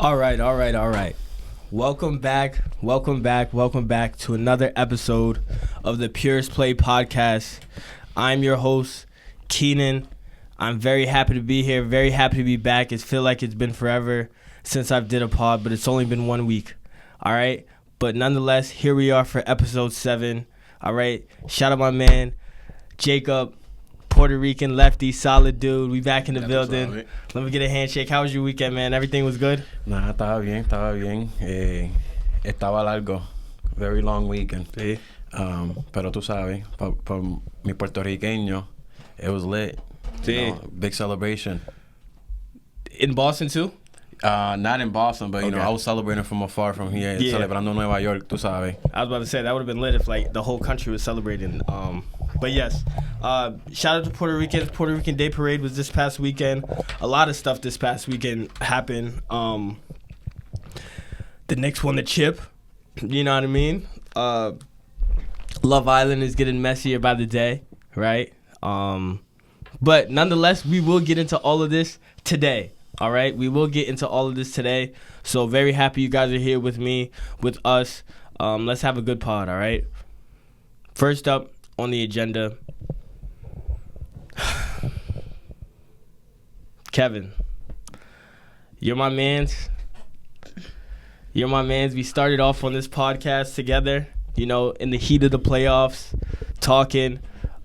All right. Welcome back to another episode of the Purest Play podcast. I'm your host, Keenan. I'm very happy to be here, very happy to be back. It feels like it's been forever since I've did a pod, but it's only been 1 week. All right? But nonetheless, here we are for episode 7. All right? Shout out my man, Jacob. Puerto Rican lefty, solid dude. We back in the building. Let me get a handshake. How was your weekend, man? Everything was good? Nah, estaba bien. Estaba largo. Very long weekend. Sí. Pero tú sabes, por mi puertorriqueño, it was lit. Sí. You know, big celebration. In Boston, too? Not in Boston, but, you know, Okay. I was celebrating from afar from here. Yeah. Celebrando Nueva York, tú sabes. I was about to say, that would have been lit if, like, the whole country was celebrating. But, yes. Shout out to Puerto Rican. Puerto Rican Day Parade was this past weekend. A lot of stuff this past weekend happened. The Knicks won the chip. You know what I mean? Love Island is getting messier by the day, right? But nonetheless, we will get into all of this today. All right? We will get into all of this today. So very happy you guys are here with me, with us. Let's have a good pod, all right? First up on the agenda, Kevin. You're my mans. We started off on this podcast together, you know, in the heat of the playoffs, talking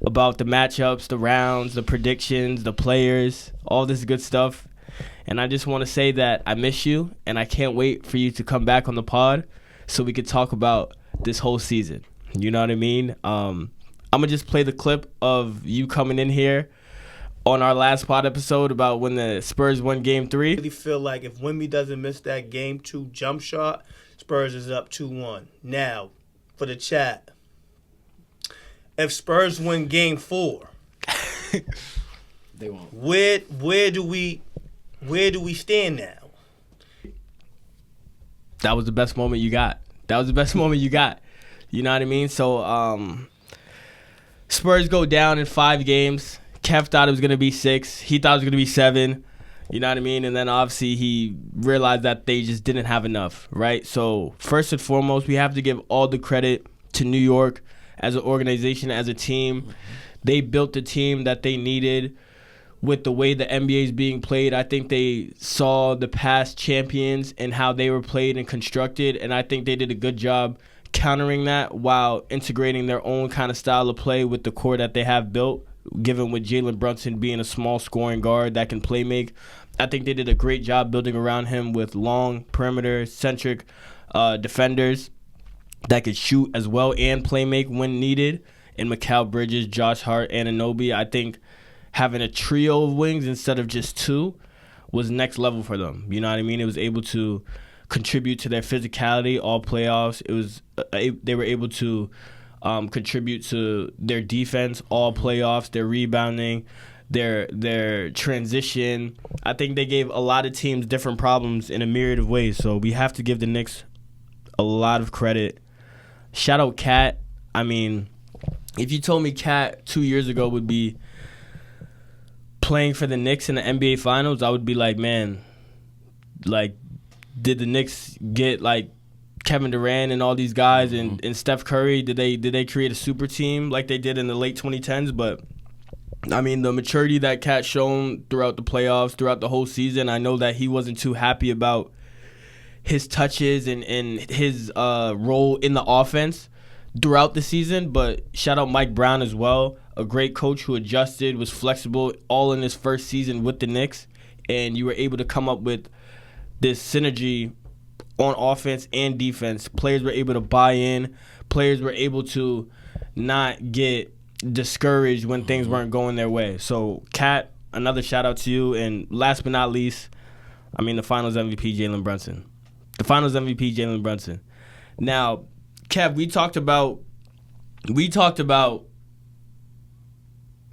about the matchups, the rounds, the predictions, the players, all this good stuff. And I just want to say that I miss you, and I can't wait for you to come back on the pod so we could talk about this whole season. You know what I mean? I'm going to just play the clip of you coming in here on our last pod episode about when the Spurs won Game 3. I really feel like if Wemby doesn't miss that Game 2 jump shot, Spurs is up 2-1. Now, for the chat, if Spurs win Game 4, They won't. where do we stand now? That was the best moment you got. You know what I mean? So, Spurs go down in 5 games. Kev thought it was going to be 6. He thought it was going to be 7. You know what I mean? And then obviously he realized that they just didn't have enough, right? So first and foremost, we have to give all the credit to New York as an organization, as a team. They built the team that they needed with the way the NBA is being played. I think they saw the past champions and how they were played and constructed, and I think they did a good job countering that while integrating their own kind of style of play with the core that they have built, given with Jalen Brunson being a small scoring guard that can play make. I think they did a great job building around him with long perimeter-centric defenders that could shoot as well and play make when needed. And Mikal Bridges, Josh Hart, Anunoby, I think having a trio of wings instead of just 2 was next level for them. You know what I mean? It was able to contribute to their physicality all playoffs. It was they were able to contribute to their defense all playoffs, their rebounding, their transition. I think they gave a lot of teams different problems in a myriad of ways. So we have to give the Knicks a lot of credit. Shout out Cat. I mean, if you told me Cat 2 years ago would be playing for the Knicks in the NBA Finals, I would be like, man, like, did the Knicks get like Kevin Durant and all these guys and Steph Curry? Did they create a super team like they did in the late 2010s? But I mean, the maturity that Cat shown throughout the playoffs, throughout the whole season, I know that he wasn't too happy about his touches and his role in the offense throughout the season. But shout out Mike Brown as well, a great coach who adjusted, was flexible, all in his first season with the Knicks, and you were able to come up with this synergy on offense and defense. Players were able to buy in. Players were able to not get discouraged when things weren't going their way. So, Kat, another shout out to you. And last but not least, I mean, the Finals MVP, Jalen Brunson. Now, Kev, we talked about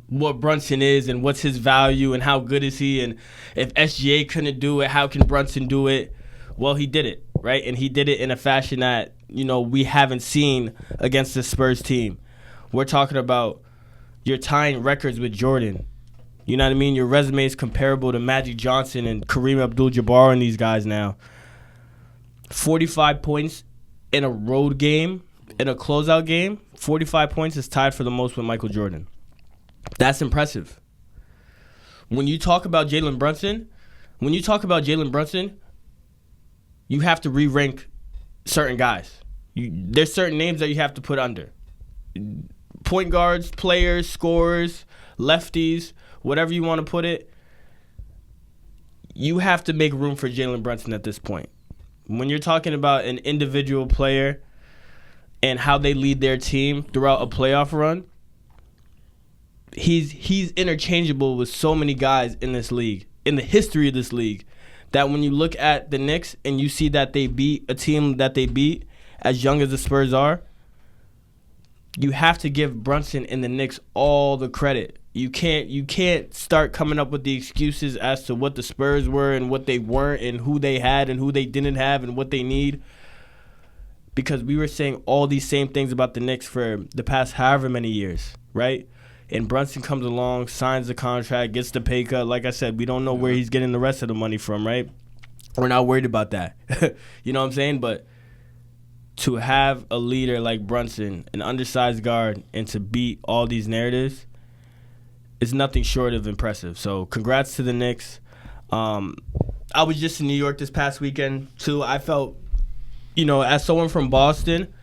what Brunson is and what's his value and how good is he, and if SGA couldn't do it, how can Brunson do it? Well, he did it, right? And he did it in a fashion that, you know, we haven't seen against the Spurs team. We're talking about you're tying records with Jordan. You know what I mean? Your resume is comparable to Magic Johnson and Kareem Abdul-Jabbar and these guys now. 45 points in a road game, in a closeout game. 45 points is tied for the most with Michael Jordan. That's impressive. When you talk about Jalen Brunson, you have to re-rank certain guys. There's certain names that you have to put under. Point guards, players, scorers, lefties, whatever you want to put it. You have to make room for Jalen Brunson at this point. When you're talking about an individual player and how they lead their team throughout a playoff run, he's interchangeable with so many guys in this league, in the history of this league, that when you look at the Knicks and you see that they beat a team that they beat as young as the Spurs are, you have to give Brunson and the Knicks all the credit. You can't start coming up with the excuses as to what the Spurs were and what they weren't and who they had and who they didn't have and what they need. Because we were saying all these same things about the Knicks for the past however many years, right? And Brunson comes along, signs the contract, gets the pay cut. Like I said, we don't know where he's getting the rest of the money from, right? We're not worried about that. You know what I'm saying? But to have a leader like Brunson, an undersized guard, and to beat all these narratives is nothing short of impressive. So congrats to the Knicks. I was just in New York this past weekend, too. I felt, as someone from Boston,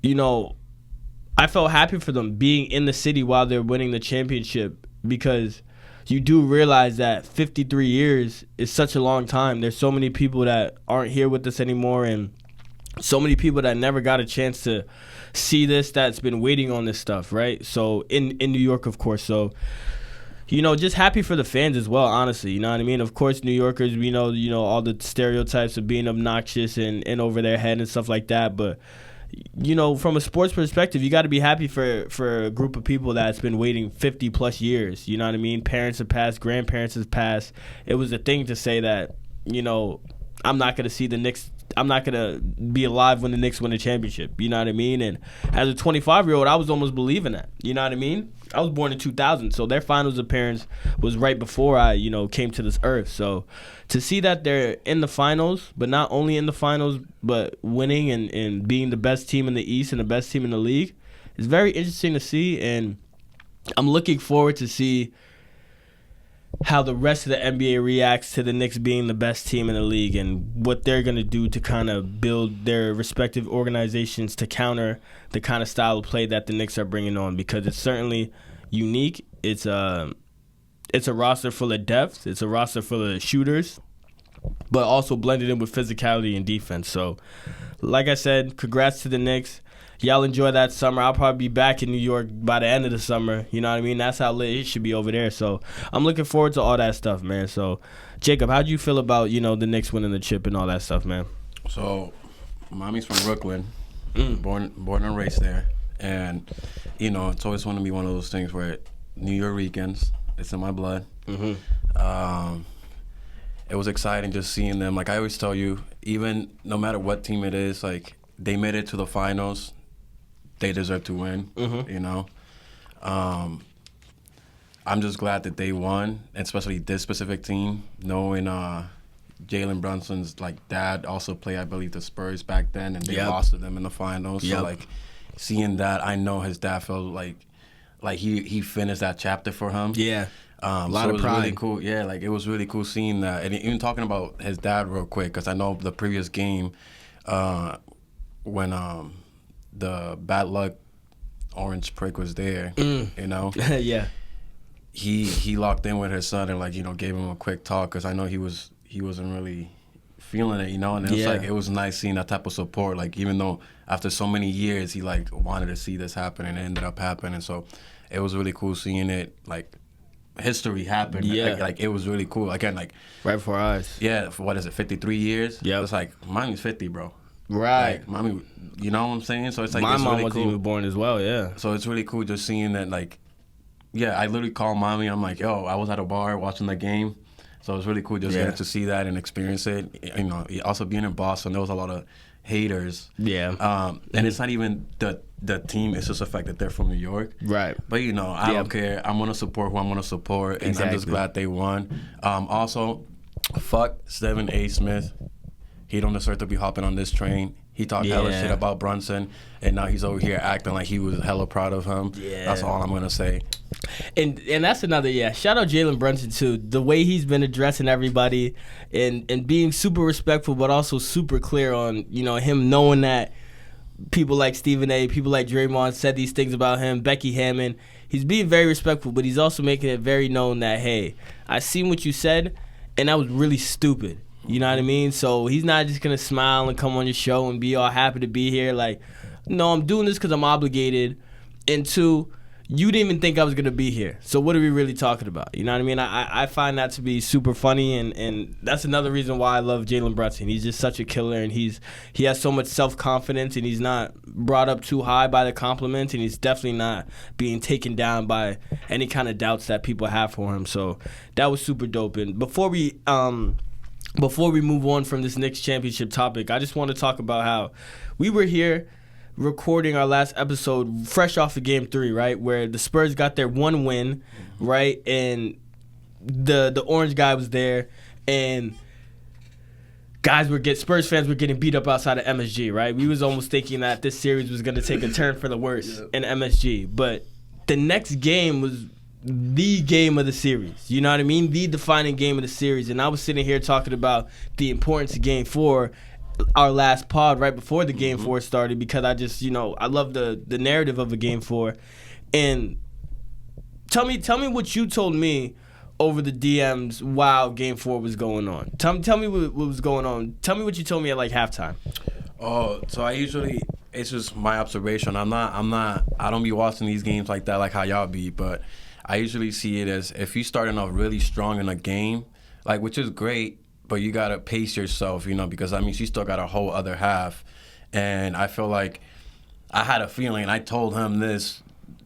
I felt happy for them being in the city while they're winning the championship, because you do realize that 53 years is such a long time. There's so many people that aren't here with us anymore, and so many people that never got a chance to see this, that's been waiting on this stuff, right? So in New York, of course. So, just happy for the fans as well, honestly. You know what I mean? Of course, New Yorkers, we know, all the stereotypes of being obnoxious and over their head and stuff like that. But, from a sports perspective, you got to be happy for a group of people that's been waiting 50-plus years. You know what I mean? Parents have passed, grandparents have passed. It was a thing to say that, I'm not going to see the Knicks. I'm not going to be alive when the Knicks win a championship. You know what I mean? And as a 25-year-old, I was almost believing that. You know what I mean? I was born in 2000, so their finals appearance was right before I, came to this earth. So to see that they're in the finals, but not only in the finals, but winning and being the best team in the East and the best team in the league is very interesting to see. And I'm looking forward to see how the rest of the NBA reacts to the Knicks being the best team in the league and what they're going to do to kind of build their respective organizations to counter the kind of style of play that the Knicks are bringing on, because it's certainly unique. It's a roster full of depth. It's a roster full of shooters, but also blended in with physicality and defense. So, like I said, congrats to the Knicks. Y'all enjoy that summer. I'll probably be back in New York by the end of the summer. You know what I mean? That's how lit it should be over there. So I'm looking forward to all that stuff, man. So, Jacob, how do you feel about, the Knicks winning the chip and all that stuff, man? So, mommy's from Brooklyn, born and raised there. And, it's always going to be one of those things where New Yorkers, it's in my blood. Mm-hmm. It was exciting just seeing them. Like I always tell you, even no matter what team it is, like they made it to the finals. They deserve to win, mm-hmm. I'm just glad that they won, especially this specific team, knowing Jalen Brunson's dad also played, I believe, the Spurs back then, and they lost to them in the finals. Yep. So seeing that, I know his dad felt like he finished that chapter for him. Yeah. A lot of pride. Really cool. Yeah, it was really cool seeing that. And even talking about his dad real quick, because I know the previous game when the bad luck orange prick was there, yeah, he locked in with his son and gave him a quick talk, because I know he wasn't really feeling it, and it was it was nice seeing that type of support, even though after so many years he wanted to see this happen, and it ended up happening. So it was really cool seeing it history happen. It was really cool again, right before our eyes. Yeah, for what is it, 53 years? Yeah, it's mommy's 50, bro. Right. Mommy, you know what I'm saying? So it's my it's mom really wasn't cool. even born as well, yeah. So it's really cool just seeing that, I literally called mommy. I'm like, yo, I was at a bar watching the game. So it was really cool just getting to see that and experience it. Also being in Boston, there was a lot of haters. Yeah. And it's not even the team, it's just the fact that they're from New York. Right. But, I don't care. I'm going to support who I'm going to support. And I'm just glad they won. Also, fuck Stephen A. Smith. He don't deserve to be hopping on this train. He talked hella shit about Brunson, and now he's over here acting like he was hella proud of him. Yeah. That's all I'm going to say. And that's another, shout out Jalen Brunson, too. The way he's been addressing everybody and being super respectful, but also super clear on, him knowing that people like Stephen A., people like Draymond said these things about him, Becky Hammond. He's being very respectful, but he's also making it very known that, hey, I seen what you said, and that was really stupid. You know what I mean? So he's not just going to smile and come on your show and be all happy to be here. Like, no, I'm doing this because I'm obligated. And two, you didn't even think I was going to be here. So what are we really talking about? You know what I mean? I find that to be super funny, and that's another reason why I love Jalen Brunson. He's just such a killer, and he has so much self-confidence, and he's not brought up too high by the compliments, and he's definitely not being taken down by any kind of doubts that people have for him. So that was super dope. And before we move on from this Knicks championship topic, I just want to talk about how we were here recording our last episode fresh off of Game 3, right, where the Spurs got their one win, right, and the orange guy was there, and Spurs fans were getting beat up outside of MSG, right? We was almost thinking that this series was going to take a turn for the worse in MSG, but the next game was the game of the series. You know what I mean? The defining game of the series. And I was sitting here talking about the importance of Game 4, our last pod right before the Game 4 started, because I just, I love the narrative of a Game 4. And tell me what you told me over the DMs while Game 4 was going on. Tell me what was going on. Tell me what you told me at like halftime. Oh, so it's just my observation. I don't be watching these games like that, like how y'all be, but I usually see it as if you're starting off really strong in a game, like, which is great, but you got to pace yourself, because, she still got a whole other half. And I feel like I had a feeling, and I told him this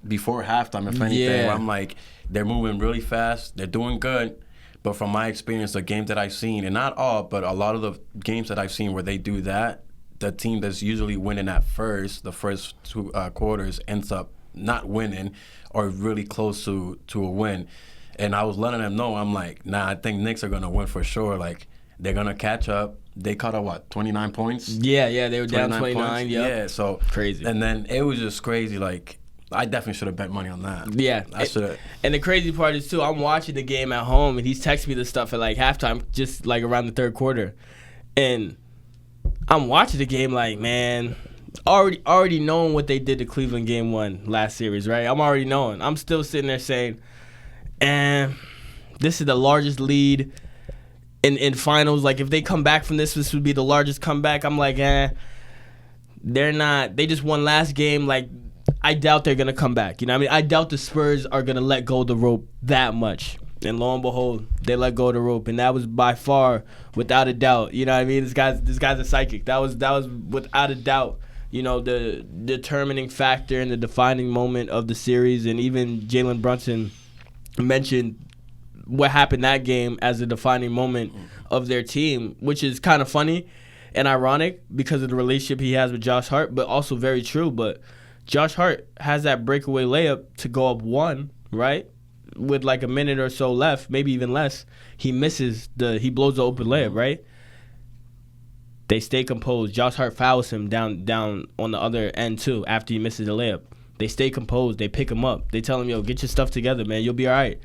before halftime, if anything. I'm like, they're moving really fast. They're doing good. But from my experience, the games that I've seen, and not all, but a lot of the games that I've seen where they do that, the team that's usually winning the first two quarters ends up not winning or really close to a win. And I was letting them know, I'm like, nah, I think Knicks are going to win for sure. Like, they're going to catch up. They caught up, 29 points? Yeah, they were down 29. Yeah, so crazy. And then it was just crazy. Like, I definitely should have bet money on that. Yeah. I should have. And the crazy part is, too, I'm watching the game at home, and he's texting me this stuff at, like, halftime, just, like, around the third quarter. And I'm watching the game like, man, already knowing what they did to Cleveland Game 1 last series, right? I'm already knowing. I'm still sitting there saying, this is the largest lead in finals. Like, if they come back from this would be the largest comeback. I'm like, they're not. They just won last game. Like, I doubt they're going to come back. You know what I mean? I doubt the Spurs are going to let go of the rope that much. And lo and behold, they let go of the rope, and that was by far, without a doubt. You know what I mean? This guy's a psychic. That was without a doubt, the determining factor and the defining moment of the series. And even Jalen Brunson mentioned what happened that game as a defining moment of their team, which is kind of funny and ironic because of the relationship he has with Josh Hart, but also very true. But Josh Hart has that breakaway layup to go up 1, right? With like a minute or so left, maybe even less. He blows the open layup, right? They stay composed. Josh Hart fouls him down on the other end too after he misses the layup. They stay composed. They pick him up. They tell him, yo, get your stuff together, man. You'll be all right.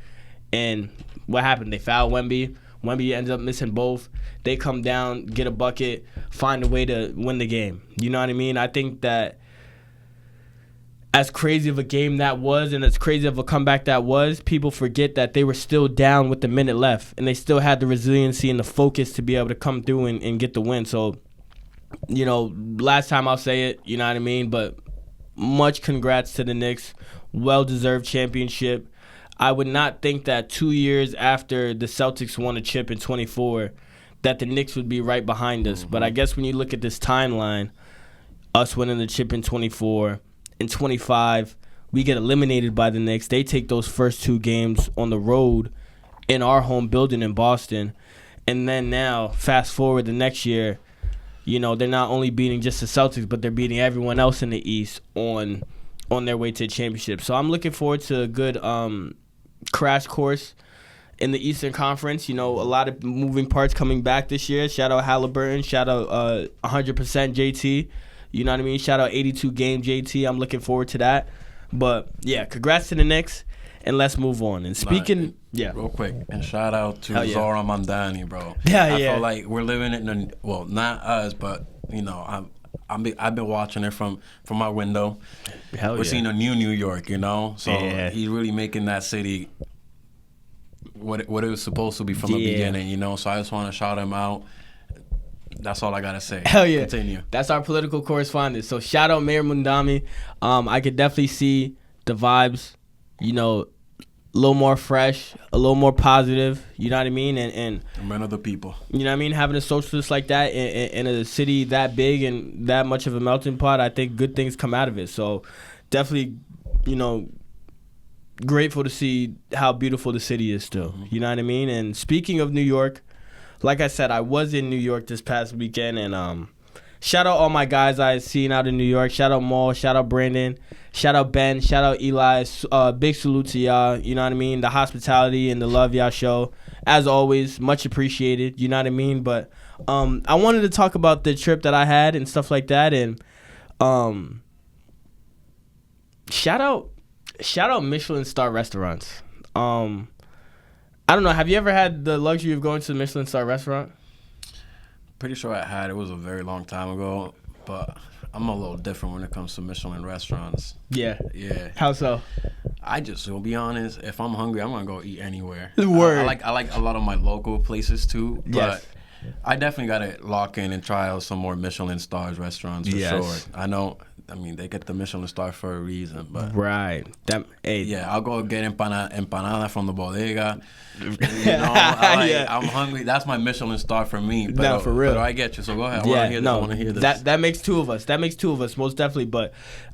And what happened? They foul Wemby. Wemby ends up missing both. They come down, get a bucket, find a way to win the game. You know what I mean? I think that as crazy of a game that was and as crazy of a comeback that was, people forget that they were still down with the minute left, and they still had the resiliency and the focus to be able to come through and get the win. So, last time I'll say it, you know what I mean? But much congrats to the Knicks. Well-deserved championship. I would not think that 2 years after the Celtics won a chip in 24 that the Knicks would be right behind us. But I guess when you look at this timeline, us winning the chip in 24, in 25, we get eliminated by the Knicks. They take those first 2 games on the road in our home building in Boston. And then now, fast forward the next year, they're not only beating just the Celtics, but they're beating everyone else in the East on their way to the championship. So I'm looking forward to a good crash course in the Eastern Conference. You know, a lot of moving parts coming back this year. Shout out Halliburton. Shout out 100% JT. You know what I mean? Shout out 82 game JT. I'm looking forward to that. But, yeah, congrats to the Knicks, and let's move on. And speaking, real quick, and shout out to Zora Mandani, bro. I feel like we're living in well, not us, but, you know, I've been watching it from my window. We're seeing a new New York, you know? So he's really making that city what it was supposed to be from the beginning, you know? So I just want to shout him out. That's all I got to say. Hell yeah. Continue. That's our political correspondent. So shout out Mayor Mundami. I could definitely see the vibes, you know, a little more fresh, a little more positive, you know what I mean? And men of the people. You know what I mean? Having a socialist like that in a city that big and that much of a melting pot, I think good things come out of it. So definitely, you know, grateful to see how beautiful the city is still. Mm-hmm. You know what I mean? And speaking of New York, like I said, I was in New York this past weekend, and shout out all my guys I seen out in New York. Shout out Maul, shout out Brandon, shout out Ben, shout out Eli. Big salute to y'all. You know what I mean? The hospitality and the love y'all show, as always, much appreciated. You know what I mean? But I wanted to talk about the trip that I had and stuff like that, and shout out Michelin star restaurants. I don't know. Have you ever had the luxury of going to the Michelin star restaurant? Pretty sure I had. It was a very long time ago, but I'm a little different when it comes to Michelin restaurants. Yeah. Yeah. How so? I just, to be honest, if I'm hungry, I'm gonna go eat anywhere. Word. I like a lot of my local places too, but yes. I definitely gotta lock in and try out some more Michelin stars restaurants for sure. I mean, they get the Michelin star for a reason, but right. I'll go get empanada from the bodega. You know, I'm hungry. That's my Michelin star for me. But, no, for real. But I get you. So go ahead. I want to hear this. That makes two of us. That makes two of us, most definitely. But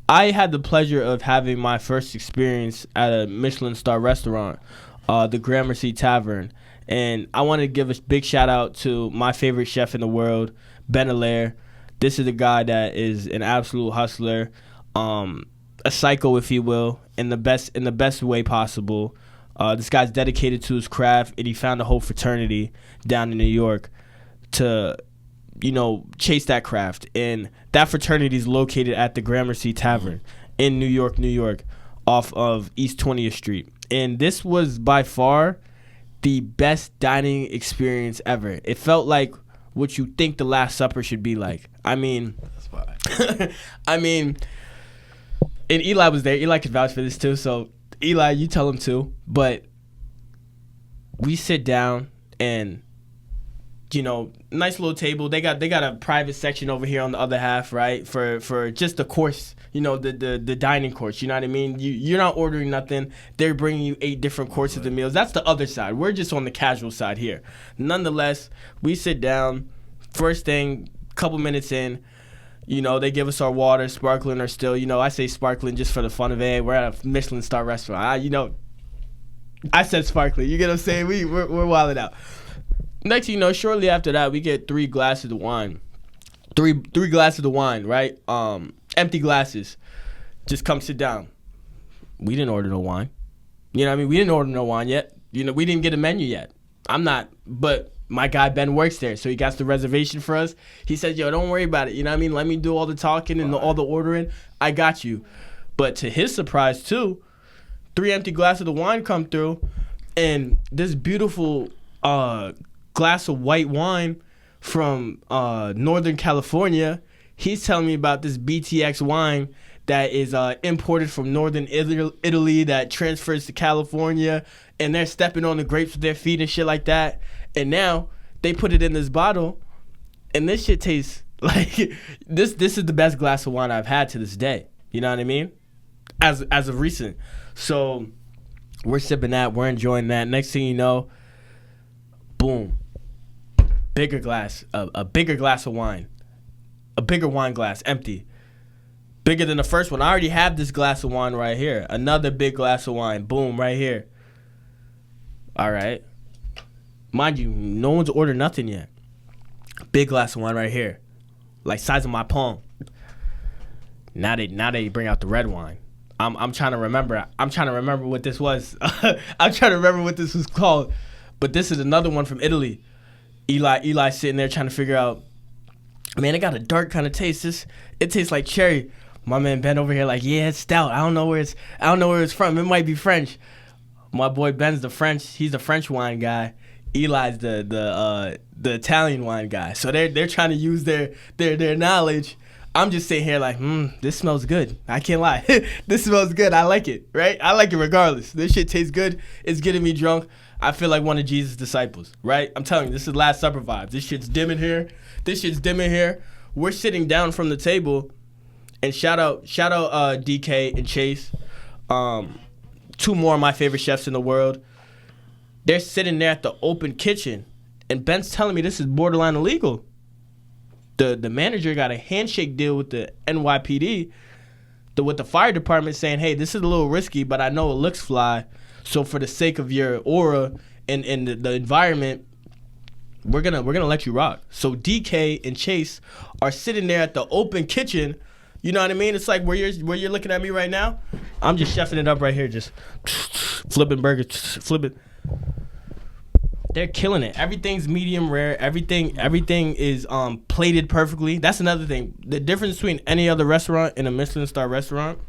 I had the pleasure of having my first experience at a Michelin star restaurant, the Gramercy Tavern. And I want to give a big shout out to my favorite chef in the world, Ben Allaire. This is a guy that is an absolute hustler, a psycho, if you will, in the best way possible. This guy's dedicated to his craft, and he found a whole fraternity down in New York to, you know, chase that craft. And that fraternity is located at the Gramercy Tavern in New York, off of East 20th Street. And this was by far the best dining experience ever. It felt like what you think the Last Supper should be like. I mean, that's why. I mean, and Eli was there. Eli could vouch for this too. So Eli, you tell him too. But we sit down and, you know, nice little table. They got a private section over here on the other half, right? For just the course, you know, the dining course. You know what I mean? You're not ordering nothing. They're bringing you 8 different courses of meals. That's the other side. We're just on the casual side here. Nonetheless, we sit down. First thing, couple minutes in, you know, they give us our water, sparkling or still. You know, I say sparkling just for the fun of it. We're at a Michelin star restaurant. You know, I said sparkling. You get what I'm saying? We're wilding out. Next thing you know, shortly after that, we get 3 glasses of wine. Three glasses of wine, right? Empty glasses. Just come sit down. We didn't order no wine. You know what I mean? We didn't order no wine yet. You know, we didn't get a menu yet. I'm not, but my guy Ben works there, so he got the reservation for us. He said, yo, don't worry about it. You know what I mean? Let me do all the talking and all the ordering. I got you. But to his surprise, too, 3 empty glasses of wine come through, and this beautiful glass of white wine from Northern California. He's telling me about this BTX wine that is imported from Northern Italy that transfers to California, and they're stepping on the grapes with their feet and shit like that. And now they put it in this bottle, and this shit tastes like this is the best glass of wine I've had to this day. You know what I mean? As of recent. So we're sipping that, we're enjoying that. Next thing you know, boom. Bigger glass, a bigger glass of wine. A bigger wine glass, empty. Bigger than the first one. I already have this glass of wine right here. Another big glass of wine. Boom, right here. All right. Mind you, no one's ordered nothing yet. Big glass of wine right here. Like size of my palm. Now they bring out the red wine. I'm trying to remember. I'm trying to remember what this was. I'm trying to remember what this was called. But this is another one from Italy. Eli sitting there trying to figure out, man, it got a dark kind of taste. It tastes like cherry. My man Ben over here like, yeah, it's stout. I don't know where it's from. It might be French. My boy Ben's he's the French wine guy. Eli's the Italian wine guy. So they're trying to use their knowledge. I'm just sitting here like, this smells good. I can't lie. This smells good. I like it, right? I like it regardless. This shit tastes good. It's getting me drunk. I feel like one of Jesus' disciples, right? I'm telling you, this is Last Supper vibes. This shit's dim in here. We're sitting down from the table, and shout out DK and Chase, two more of my favorite chefs in the world. They're sitting there at the open kitchen, and Ben's telling me this is borderline illegal. The manager got a handshake deal with the NYPD, with the fire department, saying, hey, this is a little risky, but I know it looks fly. So for the sake of your aura and the environment, we're gonna let you rock. So DK and Chase are sitting there at the open kitchen. You know what I mean? It's like where you're looking at me right now. I'm just chefing it up right here, just flipping burgers, flipping. They're killing it. Everything's medium rare. Everything is plated perfectly. That's another thing. The difference between any other restaurant and a Michelin star restaurant,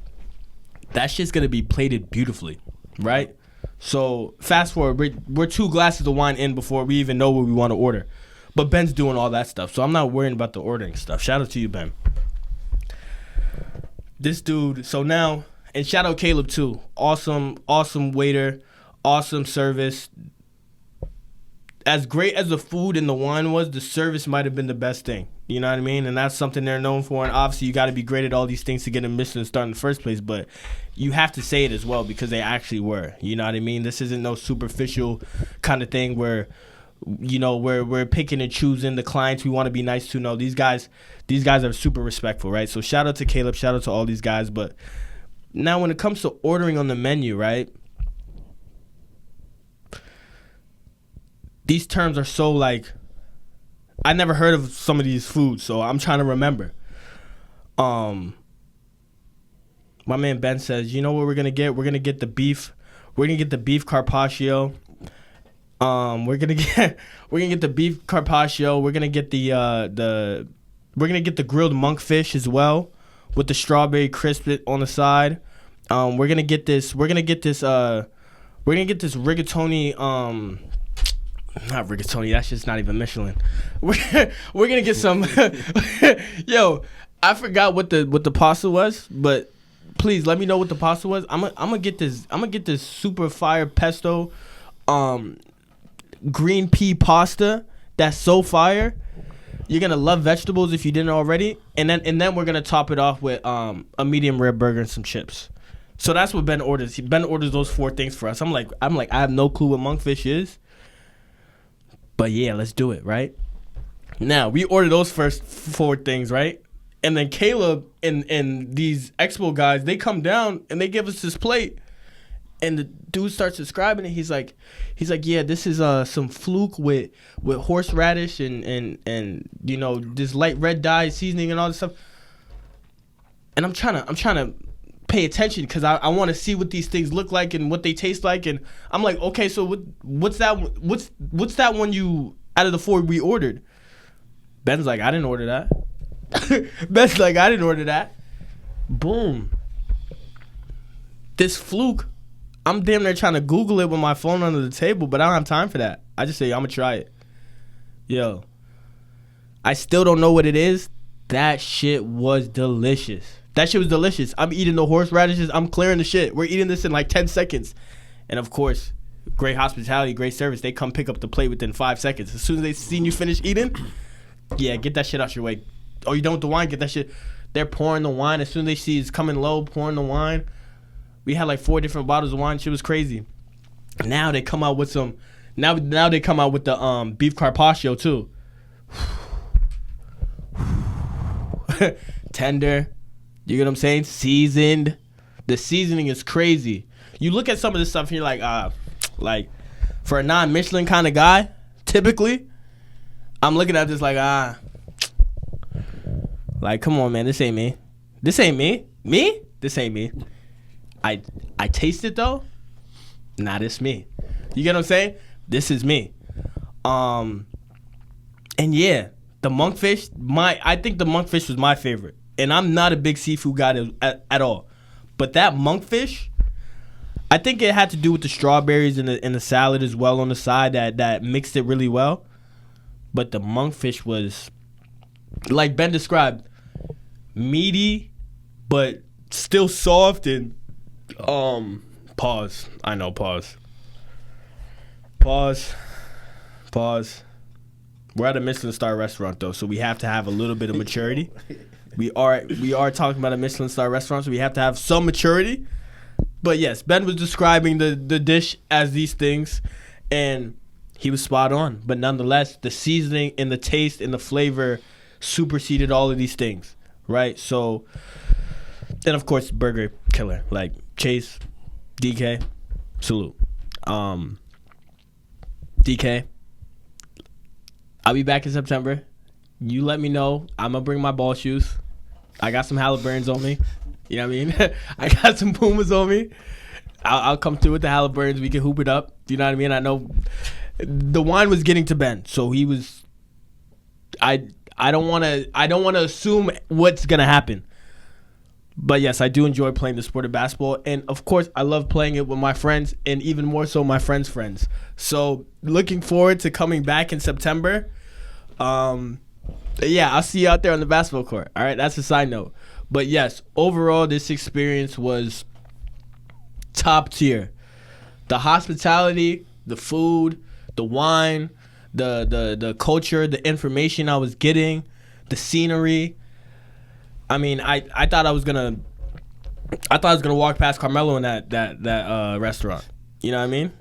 that shit's gonna be plated beautifully, right? So fast forward, we're 2 glasses of wine in before we even know what we want to order. But Ben's doing all that stuff, so I'm not worrying about the ordering stuff. Shout out to you, Ben. This dude, so now, and shout out Caleb too. Awesome waiter, awesome service. As great as the food and the wine was, the service might have been the best thing. You know what I mean? And that's something they're known for. And obviously, you got to be great at all these things to get a Michelin star in the first place. But you have to say it as well because they actually were. You know what I mean? This isn't no superficial kind of thing where, you know, we're picking and choosing the clients we want to be nice to. No, these guys are super respectful, right? So shout out to Caleb. Shout out to all these guys. But now when it comes to ordering on the menu, right? These terms are so like, I never heard of some of these foods, so I'm trying to remember. My man Ben says, you know what we're gonna get? We're gonna get the beef. We're gonna get the beef Carpaccio. We're gonna get the beef Carpaccio. We're gonna get the grilled monkfish as well, with the strawberry crisp on the side. We're gonna get this rigatoni. Not rigatoni. That's just not even Michelin. We're gonna get some. Yo, I forgot what the pasta was, but please let me know what the pasta was. I'm gonna get this super fire pesto, green pea pasta. That's so fire. You're gonna love vegetables if you didn't already, and then we're gonna top it off with a medium rare burger and some chips. So that's what Ben orders. Ben orders those 4 things for us. I'm like I have no clue what monkfish is. But yeah, let's do it, right? Now, we ordered those first 4 things, right? And then Caleb and these Expo guys, they come down and they give us this plate. And the dude starts describing it. He's like, yeah, this is some fluke with horseradish and you know, this light red dye seasoning and all this stuff. And I'm trying to pay attention because I want to see what these things look like and what they taste like, and I'm like, okay, so what's that one you out of the 4 we ordered? Ben's like, I didn't order that. Ben's like, I didn't order that. Boom. This fluke, I'm damn near trying to Google it with my phone under the table, but I don't have time for that. I just say, I'm gonna try it. Yo, I still don't know what it is. That shit was delicious. I'm eating the horseradishes. I'm clearing the shit. We're eating this in like 10 seconds. And of course, great hospitality, great service. They come pick up the plate within 5 seconds. As soon as they seen you finish eating, yeah, get that shit out your way. Oh, you done with the wine? Get that shit. They're pouring the wine. As soon as they see it's coming low, pouring the wine. We had like 4 different bottles of wine. Shit was crazy. Now they come out with some. Now they come out with the beef Carpaccio too. Tender. You get what I'm saying? Seasoned. The seasoning is crazy. You look at some of this stuff and you're like for a non-Michelin kind of guy, typically, I'm looking at this like come on, man, this ain't me. This ain't me. Me? This ain't me. I taste it though. Nah, this me. You get what I'm saying? This is me. And yeah, the monkfish. I think the monkfish was my favorite, and I'm not a big seafood guy at all. But that monkfish, I think it had to do with the strawberries and the salad as well on the side that mixed it really well. But the monkfish was, like Ben described, meaty, but still soft and pause. I know, pause. We're at a Michelin star restaurant though, so we have to have a little bit of maturity. We are talking about a Michelin star restaurant, so we have to have some maturity. But yes, Ben was describing the dish as these things, and he was spot on. But nonetheless, the seasoning and the taste and the flavor superseded all of these things, right? So, and of course, burger killer. Like Chase, DK, salute. DK, I'll be back in September. You let me know. I'm going to bring my ball shoes. I got some Halliburtons on me. You know what I mean? I got some Pumas on me. I'll come through with the Halliburtons. We can hoop it up. You know what I mean? I know the wine was getting to Ben, so he was. I don't want to assume what's gonna happen. But yes, I do enjoy playing the sport of basketball, and of course, I love playing it with my friends, and even more so, my friends' friends. So, looking forward to coming back in September. Yeah, I'll see you out there on the basketball court. All right, that's a side note. But yes, overall, this experience was top tier. The hospitality, the food, the wine, the culture, the information I was getting, the scenery. I mean, I thought I was gonna walk past Carmelo in that restaurant. You know what I mean?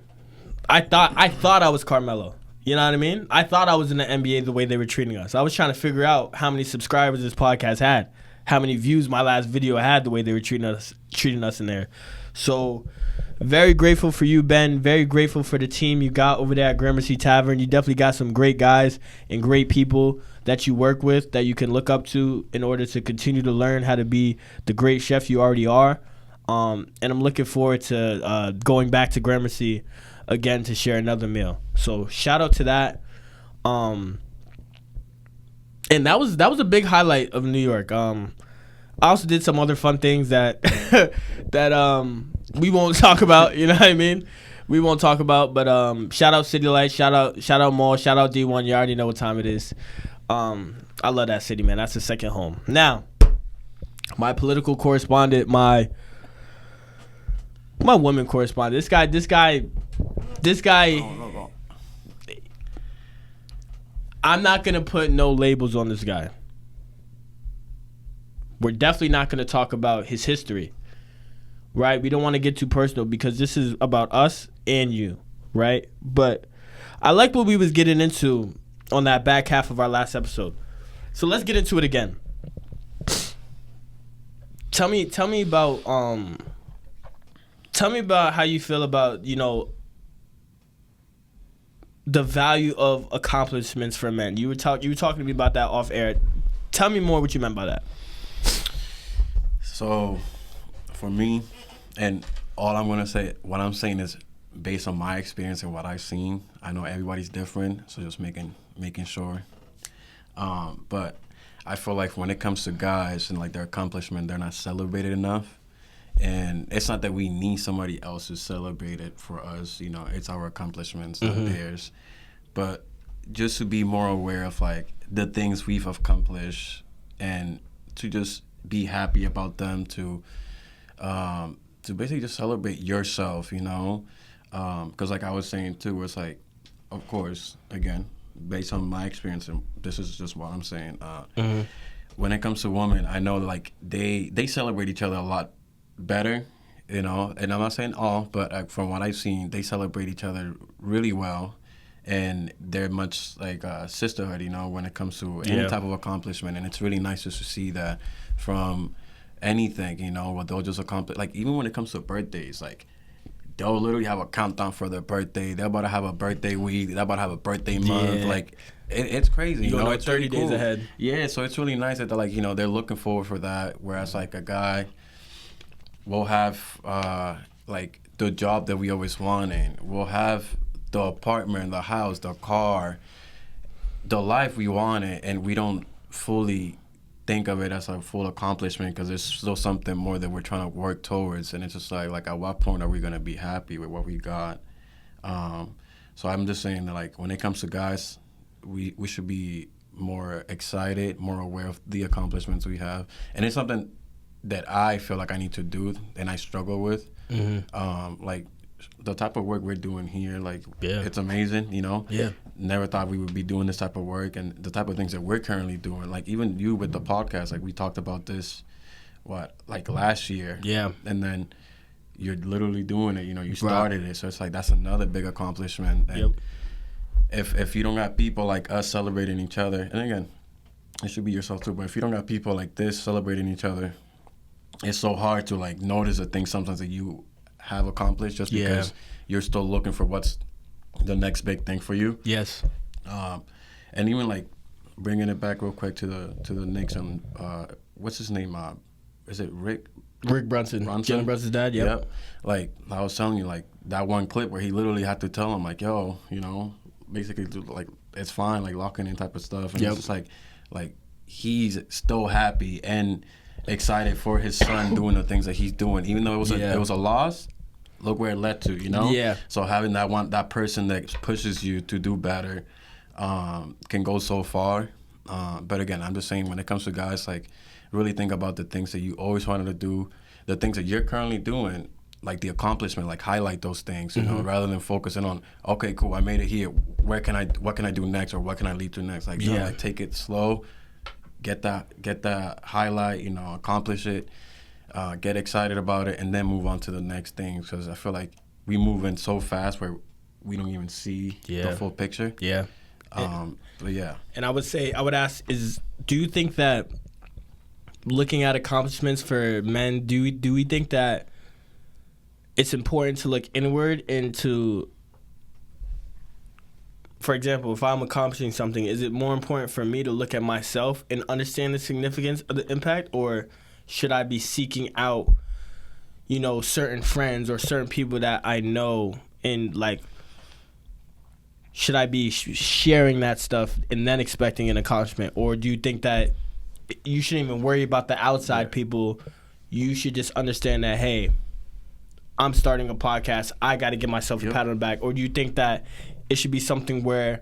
I thought I was Carmelo. You know what I mean? I thought I was in the NBA the way they were treating us. I was trying to figure out how many subscribers this podcast had, how many views my last video had the way they were treating us in there. So, very grateful for you, Ben. Very grateful for the team you got over there at Gramercy Tavern. You definitely got some great guys and great people that you work with that you can look up to in order to continue to learn how to be the great chef you already are. And I'm looking forward to going back to Gramercy again to share another meal. So shout out to that. And that was a big highlight of New York. I also did some other fun things that we won't talk about. You know what I mean? We won't talk about. But shout out City Lights, shout out Mall, shout out D1. You already know what time it is. I love that city, man. That's the second home. Now, my political correspondent, my women correspondent. This guy. I'm not gonna put no labels on this guy. We're definitely not gonna talk about his history, right? We don't want to get too personal because this is about us and you, right? But I like what we was getting into on that back half of our last episode. So let's get into it again. Tell me about how you feel about, you know, the value of accomplishments for men. You were talking to me about that off air. Tell me more what you meant by that. So, for me, and all I'm gonna say, what I'm saying is based on my experience and what I've seen. I know everybody's different, so just making sure. But I feel like when it comes to guys and like their accomplishment, they're not celebrated enough. And it's not that we need somebody else to celebrate it for us. You know, it's our accomplishments, not theirs. But just to be more aware of like the things we've accomplished and to just be happy about them, to basically just celebrate yourself, you know. Because like I was saying too, it's like, of course, again, based on my experience, and this is just what I'm saying. When it comes to women, I know like they celebrate each other a lot better, you know. And I'm not saying all, but from what I've seen, they celebrate each other really well, and they're much like sisterhood, you know, when it comes to any type of accomplishment. And it's really nice just to see that from anything, you know, what they'll just accomplish. Like even when it comes to birthdays, like they'll literally have a countdown for their birthday. They're about to have a birthday week. They're about to have a birthday month. Like it's crazy. You know, it's 30 really days cool. ahead. Yeah, so it's really nice that they're like, you know, they're looking forward for that. Whereas like a guy will have like the job that we always wanted. We'll have the apartment, the house, the car, the life we wanted, and we don't fully think of it as a full accomplishment because there's still something more that we're trying to work towards. And it's just like at what point are we going to be happy with what we got? So I'm just saying that, like, when it comes to guys, we should be more excited, more aware of the accomplishments we have. And it's something that I feel like I need to do and I struggle with. Like, the type of work we're doing here, like, it's amazing, you know? Yeah. Never thought we would be doing this type of work and the type of things that we're currently doing. Like, even you with the podcast, like, we talked about this, last year? Yeah. And then you're literally doing it, you know, you started it. So it's like, that's another big accomplishment. And if you don't got people like us celebrating each other, and again, it should be yourself too, but if you don't got people like this celebrating each other, it's so hard to, like, notice the things sometimes that you have accomplished just because you're still looking for what's the next big thing for you. Yes. And even, like, bringing it back real quick to the Knicks and what's his name? Is it Rick Brunson. Jalen Brunson's dad. Yep. Like, I was telling you, like, that one clip where he literally had to tell him, like, yo, you know, basically, like, it's fine, like, locking in type of stuff. And it's just like he's still happy and excited for his son doing the things that he's doing, even though it was a loss. Look where it led to, you know. Yeah. So having that person that pushes you to do better can go so far. But again, I'm just saying, when it comes to guys, like, really think about the things that you always wanted to do, the things that you're currently doing, like the accomplishment, like, highlight those things, you know, rather than focusing on, okay, cool, I made it here. What can I do next, or what can I lead to next? Like, like, take it slow, get that highlight, you know, accomplish it, get excited about it, and then move on to the next thing. Because I feel like we move in so fast where we don't even see the full picture. Yeah. But yeah. And I would ask, do you think that looking at accomplishments for men, do we think that it's important to look inward and to, for example, if I'm accomplishing something, is it more important for me to look at myself and understand the significance of the impact, or should I be seeking out, you know, certain friends or certain people that I know, and, like, should I be sharing that stuff and then expecting an accomplishment? Or do you think that you shouldn't even worry about the outside people? You should just understand that, hey, I'm starting a podcast, I got to give myself a pat on the back? Or do you think that it should be something where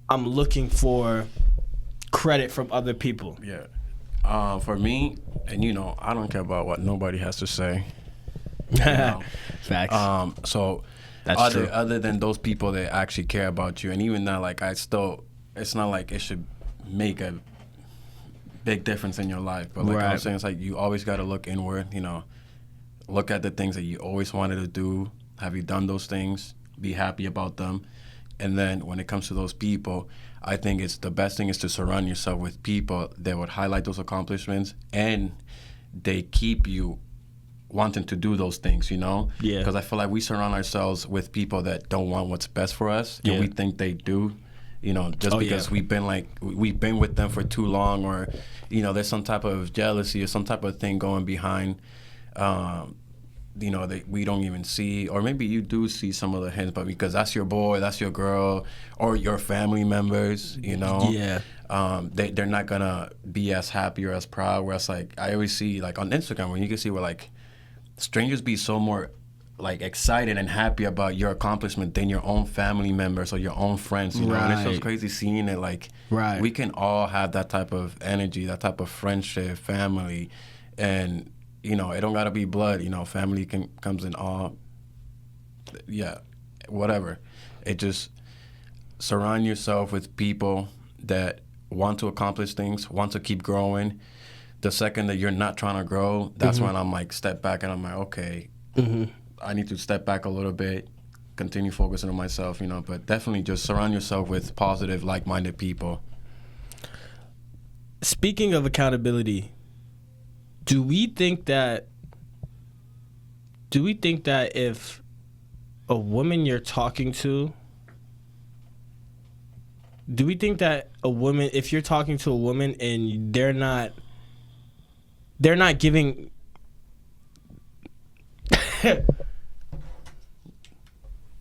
I'm looking for credit from other people? Yeah. For me, and, you know, I don't care about what nobody has to say. You know? Facts. So other than those people that actually care about you, and even that, like, it's not like it should make a big difference in your life. But, like, I was saying, it's like you always got to look inward, you know, look at the things that you always wanted to do. Have you done those things? Be happy about them. And then when it comes to those people, I think it's the best thing is to surround yourself with people that would highlight those accomplishments, and they keep you wanting to do those things, you know? Yeah. Because I feel like we surround ourselves with people that don't want what's best for us, and we think they do, you know, just because we've been with them for too long, or, you know, there's some type of jealousy or some type of thing going behind, you know, that we don't even see, or maybe you do see some of the hints, but because that's your boy, that's your girl, or your family members, you know, they're not gonna be as happy or as proud. Whereas, like, I always see, like, on Instagram, when you can see where, like, strangers be so more, like, excited and happy about your accomplishment than your own family members or your own friends, you know. And it's so crazy seeing it, like, we can all have that type of energy, that type of friendship, family, and, you know, it don't gotta be blood, you know. Family comes in all, whatever. It just surround yourself with people that want to accomplish things, want to keep growing. The second that you're not trying to grow, that's when I'm like, step back, and I'm like, okay, I need to step back a little bit, continue focusing on myself, you know. But definitely just surround yourself with positive, like-minded people. Speaking of accountability, do we think that if a woman you're talking to, do we think that if you're talking to a woman and they're not giving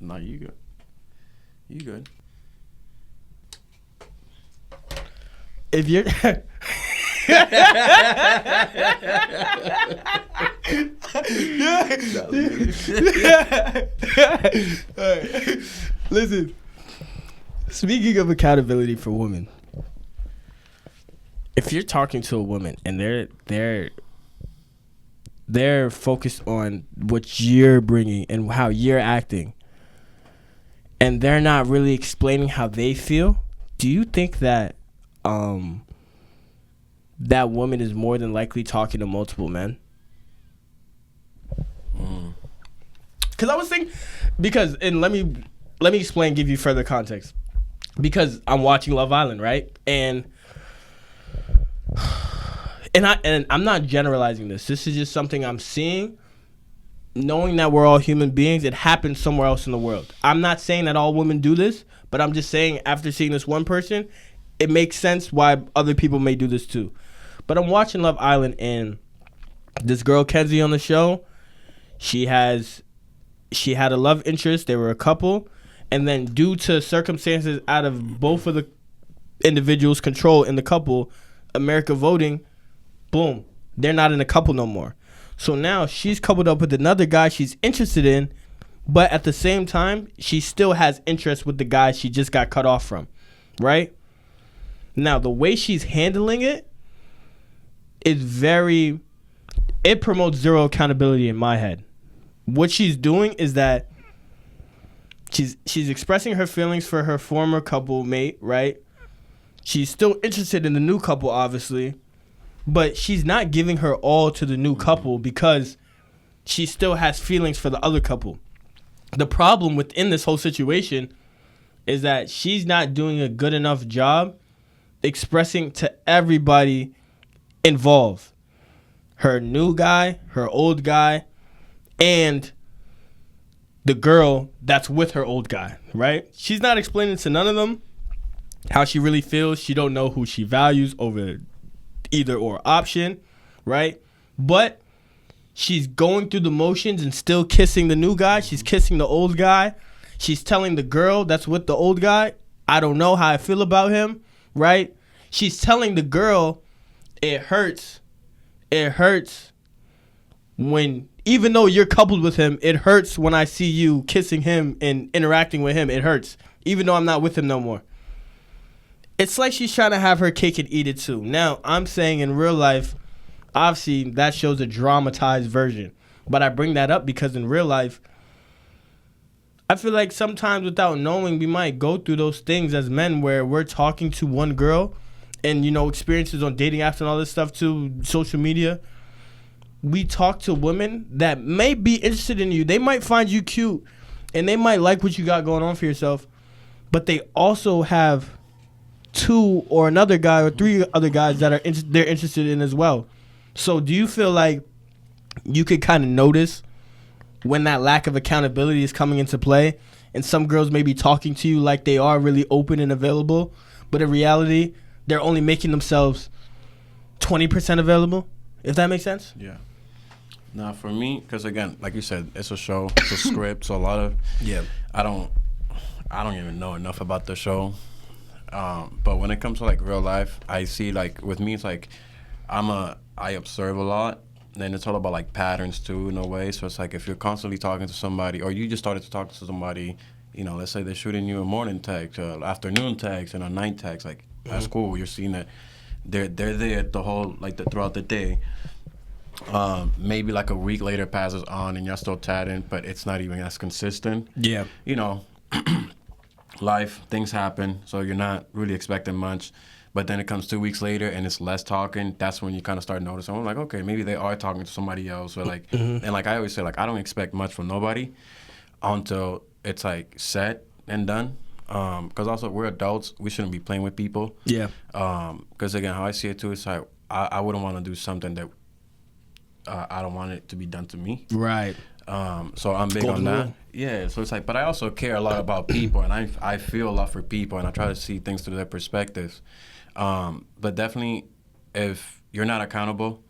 No, you go. You good? If you're Alright. Listen, speaking of accountability for women, if you're talking to a woman and they're focused on what you're bringing and how you're acting, and they're not really explaining how they feel, do you think that that woman is more than likely talking to multiple men? Because I was thinking, and let me explain, give you further context. Because I'm watching Love Island, right? And I'm not generalizing this. This is just something I'm seeing. Knowing that we're all human beings, it happens somewhere else in the world. I'm not saying that all women do this, but I'm just saying after seeing this one person, it makes sense why other people may do this too. But I'm watching Love Island, and this girl Kenzie on the show, she had a love interest. They were a couple, and then due to circumstances out of both of the individuals' control in the couple, America voting, boom, they're not in a couple no more. So now she's coupled up with another guy she's interested in, but at the same time, she still has interest with the guy she just got cut off from, right? Now, the way she's handling it is it promotes zero accountability in my head. What she's doing is that she's expressing her feelings for her former couple mate, right? She's still interested in the new couple, obviously, but she's not giving her all to the new couple because she still has feelings for the other couple. The problem within this whole situation is that she's not doing a good enough job expressing to everybody involved. Her new guy, her old guy, and the girl that's with her old guy, right? She's not explaining to none of them how she really feels. She don't know who she values over either or option, right? But she's going through the motions and still kissing the new guy. She's kissing the old guy. She's telling the girl that's with the old guy, I don't know how I feel about him, right? She's telling the girl, it hurts when, even though you're coupled with him, it hurts when I see you kissing him and interacting with him. It hurts, even though I'm not with him no more. It's like she's trying to have her cake and eat it too. Now, I'm saying in real life, obviously that shows a dramatized version. But I bring that up because in real life, I feel like sometimes without knowing, we might go through those things as men where we're talking to one girl and, experiences on dating apps and all this stuff too, social media. We talk to women that may be interested in you. They might find you cute and they might like what you got going on for yourself, but they also have two or another guy or three other guys that they're interested in as well. So do you feel like you could kind of notice when that lack of accountability is coming into play and some girls may be talking to you like they are really open and available, but in reality, they're only making themselves 20% available, if that makes sense? Yeah. Now, for me, because again, like you said, it's a show, it's a script, so a lot of I don't even know enough about the show. But when it comes to like real life, I see like with me, it's like I observe a lot. Then it's all about like patterns too, in a way. So it's like if you're constantly talking to somebody, or you just started to talk to somebody, let's say they're shooting you a morning text, afternoon text, and a night text. Like that's cool. You're seeing that they're there the whole throughout the day. Maybe like a week later passes on and y'all still chatting, but it's not even as consistent. Yeah. Life, things happen, so you're not really expecting much. But then it comes 2 weeks later and it's less talking. That's when you kind of start noticing. I'm like, okay, maybe they are talking to somebody else. Or like, and like I always say, like I don't expect much from nobody until it's like set and done. Because also we're adults, we shouldn't be playing with people. Yeah. Because again, how I see it too, it's like I wouldn't want to do something that I don't want it to be done to me. Right. So I'm big on that. Yeah. So it's like, but I also care a lot about people, and I feel a lot for people, and I try to see things through their perspectives. But definitely, if you're not accountable,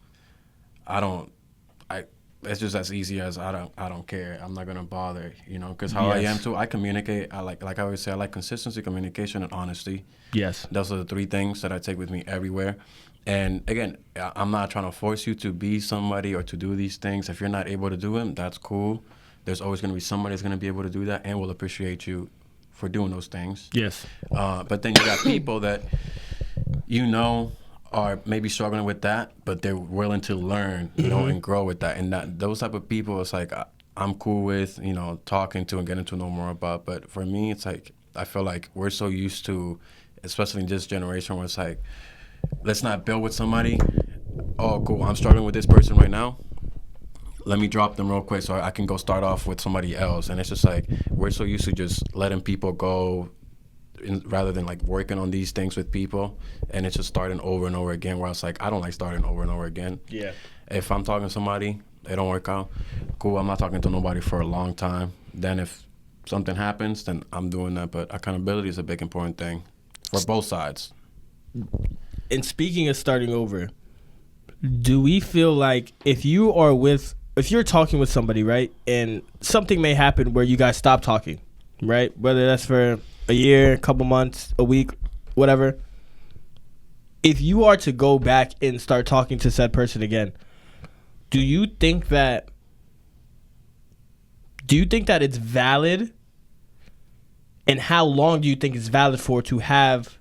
it's just as easy as I don't care. I'm not gonna bother, because how I am too. I communicate. I like I always say, I like consistency, communication, and honesty. Yes. Those are the 3 things that I take with me everywhere. And again, I'm not trying to force you to be somebody or to do these things. If you're not able to do them, that's cool. There's always going to be somebody that's going to be able to do that and will appreciate you for doing those things. Yes. But then you got people that, are maybe struggling with that, but they're willing to learn, and grow with that. And those type of people, it's like I'm cool with, talking to and getting to know more about. But for me, it's like I feel like we're so used to, especially in this generation, where it's like, let's not build with somebody. Oh, cool, I'm struggling with this person right now. Let me drop them real quick so I can go start off with somebody else. And it's just like we're so used to just letting people go rather than like working on these things with people. And it's just starting over and over again, where it's like I don't like starting over and over again. Yeah. If I'm talking to somebody, they don't work out, cool, I'm not talking to nobody for a long time. Then if something happens, then I'm doing that. But accountability is a big important thing for both sides. And speaking of starting over, do we feel like if you're talking with somebody, right, and something may happen where you guys stop talking, right, whether that's for a year, a couple months, a week, whatever, if you are to go back and start talking to said person again, do you think that it's valid, and how long do you think it's valid for to have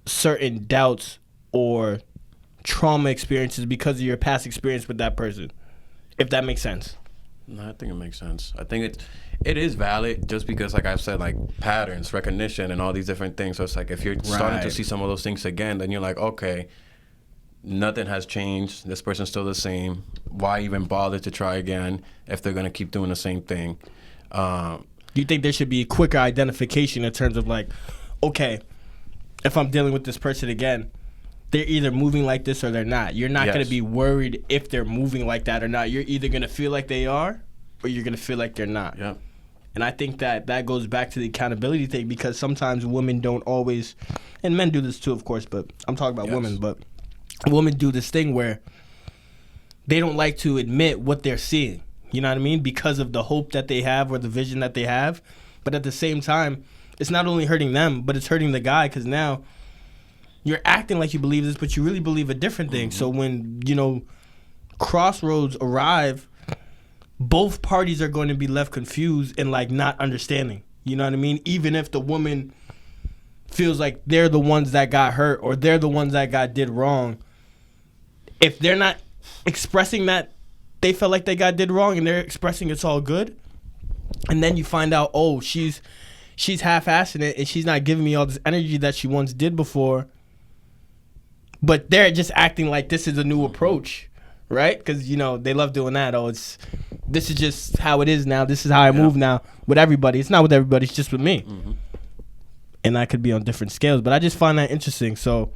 certain doubts or trauma experiences because of your past experience with that person, if that makes sense? No, I think it makes sense. I think it is valid just because, like I've said, like patterns, recognition, and all these different things. So it's like if you're starting to see some of those things again, then you're like, okay, nothing has changed. This person's still the same. Why even bother to try again if they're going to keep doing the same thing? Do you think there should be a quicker identification in terms of like, okay, if I'm dealing with this person again, they're either moving like this or they're not. You're not going to be worried if they're moving like that or not. You're either going to feel like they are or you're going to feel like they're not. Yeah. And I think that goes back to the accountability thing, because sometimes women don't always, and men do this too, of course, but I'm talking about women, but women do this thing where they don't like to admit what they're seeing. You know what I mean? Because of the hope that they have or the vision that they have. But at the same time, it's not only hurting them, but it's hurting the guy, because now you're acting like you believe this, but you really believe a different thing. So when, crossroads arrive, both parties are going to be left confused and like not understanding. You know what I mean? Even if the woman feels like they're the ones that got hurt or they're the ones that did wrong, if they're not expressing that they felt like they did wrong and they're expressing it's all good, and then you find out, oh, she's half-assing it and she's not giving me all this energy that she once did before, but they're just acting like this is a new approach, right? Because, they love doing that. Oh, this is just how it is now. This is how I move now with everybody. It's not with everybody. It's just with me. Mm-hmm. And I could be on different scales. But I just find that interesting. So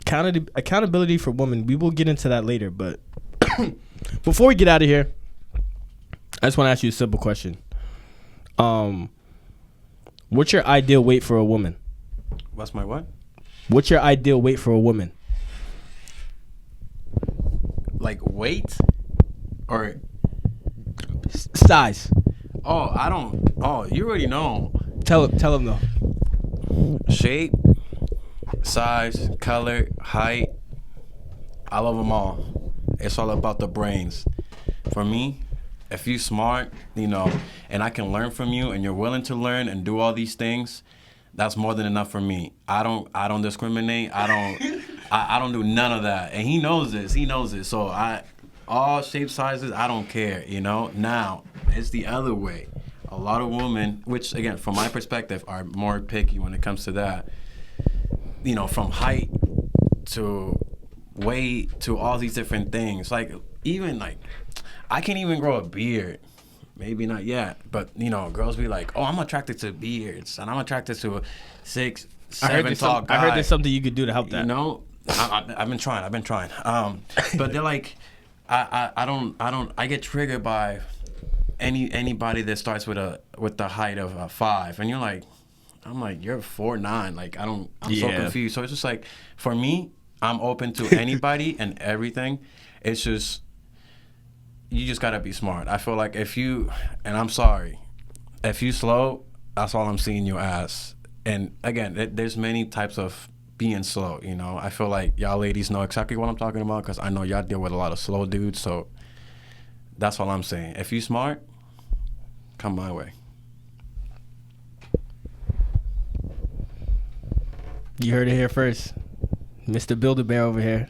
accountability for women, we will get into that later. But before we get out of here, I just want to ask you a simple question. What's your ideal weight for a woman? What's my what? What's your ideal weight for a woman? Like weight or size? Oh, you already know. Tell them though. Shape, size, color, height. I love them all. It's all about the brains. For me, if you're smart, and I can learn from you, and you're willing to learn and do all these things, that's more than enough for me. I don't discriminate. I don't do none of that. And he knows this. So all shape sizes, I don't care, Now, it's the other way. A lot of women, which again, from my perspective, are more picky when it comes to that. From height to weight to all these different things. I can't even grow a beard. Maybe not yet, but girls be like, "Oh, I'm attracted to beards, and I'm attracted to 6, 7 tall guys." I heard there's something you could do to help that. I've been trying. But they're like, I get triggered by anybody that starts with the height of 5, and I'm like, you're 4'9". I'm so confused. So it's just like, for me, I'm open to anybody and everything. It's just you just gotta be smart. I feel like if you, and I'm sorry, if you slow, that's all I'm seeing you as. And again, there's many types of being slow, you know. I feel like y'all ladies know exactly what I'm talking about because I know y'all deal with a lot of slow dudes. So that's all I'm saying. If you smart, come my way. You heard it here first. Mr. Build-A-Bear over here.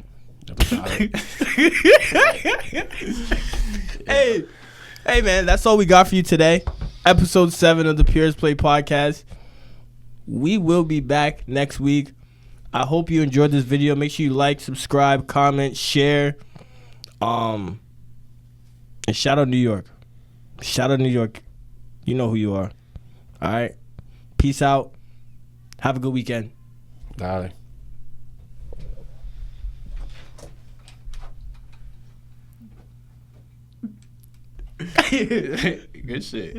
Hey, man, that's all we got for you today. Episode 7 of the Purest Play podcast. We will be back next week. I hope you enjoyed this video. Make sure you like, subscribe, comment, share. And shout out New York. Shout out New York. You know who you are. All right. Peace out. Have a good weekend. Dale. Good shit.